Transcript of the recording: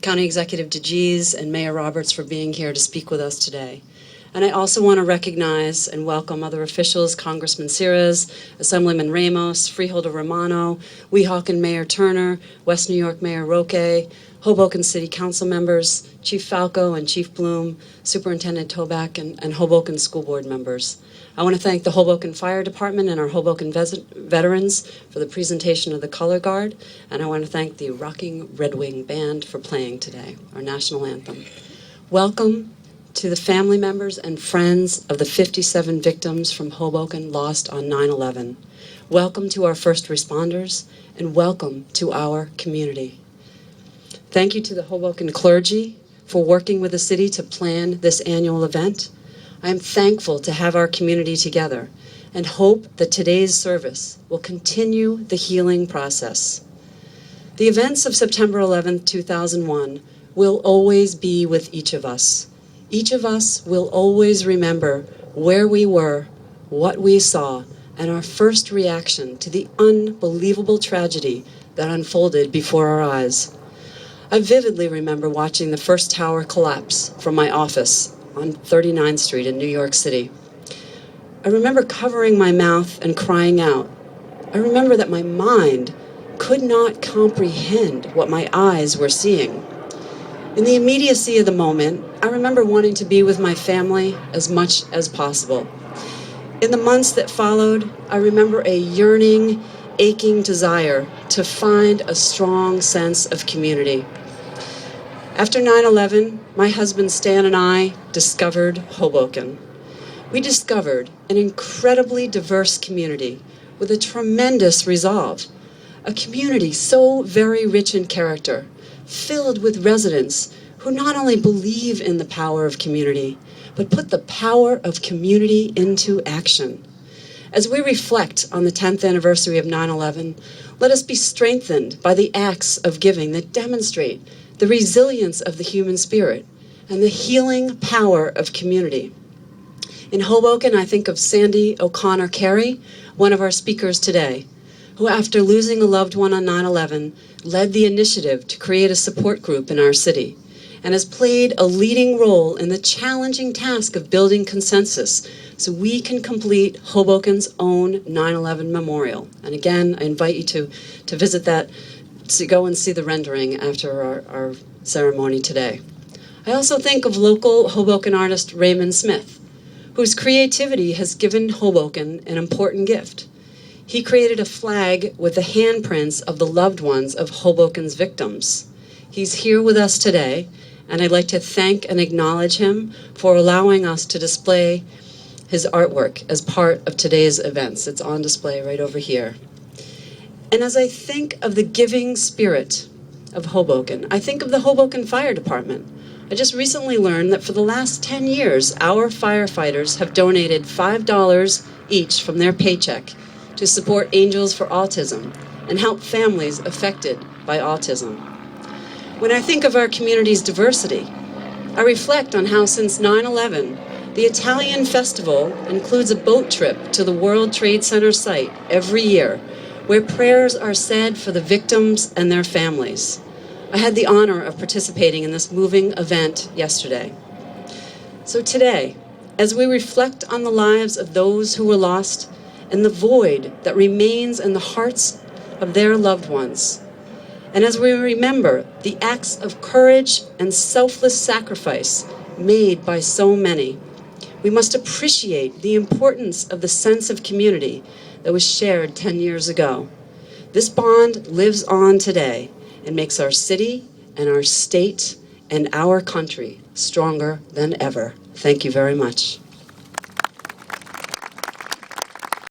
County Executive DeGees and Mayor Roberts for being here to speak with us today. And I also want to recognize and welcome other officials, Congressman Sires, Assemblyman Ramos, Freeholder Romano, Weehawken Mayor Turner, West New York Mayor Roque, Hoboken City Council members, Chief Falco and Chief Bloom, Superintendent Toback, and Hoboken School Board members. I want to thank the Hoboken Fire Department and our Hoboken veterans for the presentation of the Color Guard, and I want to thank the Rocking Red Wing Band for playing today, our national anthem. Welcome to the family members and friends of the 57 victims from Hoboken lost on 9/11. Welcome to our first responders, and welcome to our community. Thank you to the Hoboken clergy for working with the city to plan this annual event. I am thankful to have our community together and hope that today's service will continue the healing process. The events of September 11, 2001 will always be with each of us. Each of us will always remember where we were, what we saw, and our first reaction to the unbelievable tragedy that unfolded before our eyes. I vividly remember watching the first tower collapse from my office on 39th Street in New York City. I remember covering my mouth and crying out. I remember that my mind could not comprehend what my eyes were seeing. In the immediacy of the moment, I remember wanting to be with my family as much as possible. In the months that followed, I remember a yearning, aching desire to find a strong sense of community. After 9/11, my husband Stan and I discovered Hoboken. We discovered an incredibly diverse community with a tremendous resolve. A community so very rich in character, filled with residents who not only believe in the power of community, but put the power of community into action. As we reflect on the 10th anniversary of 9/11, let us be strengthened by the acts of giving that demonstrate the resilience of the human spirit and the healing power of community. In Hoboken, I think of Sandy O'Connor Carey, one of our speakers today, who after losing a loved one on 9/11, led the initiative to create a support group in our city and has played a leading role in the challenging task of building consensus so we can complete Hoboken's own 9/11 memorial. And again, I invite you to visit that, to go and see the rendering after our ceremony today. I also think of local Hoboken artist Raymond Smith, whose creativity has given Hoboken an important gift. He created a flag with the handprints of the loved ones of Hoboken's victims. He's here with us today, and I'd like to thank and acknowledge him for allowing us to display his artwork as part of today's events. It's on display right over here. And as I think of the giving spirit of Hoboken, I think of the Hoboken Fire Department. I just recently learned that for the last 10 years, our firefighters have donated $5 each from their paycheck to support Angels for Autism and help families affected by autism. When I think of our community's diversity, I reflect on how since 9/11, the Italian festival includes a boat trip to the World Trade Center site every year, where prayers are said for the victims and their families. I had the honor of participating in this moving event yesterday. So today, as we reflect on the lives of those who were lost and the void that remains in the hearts of their loved ones, and as we remember the acts of courage and selfless sacrifice made by so many, we must appreciate the importance of the sense of community that was shared 10 years ago. This bond lives on today and makes our city and our state and our country stronger than ever. Thank you very much.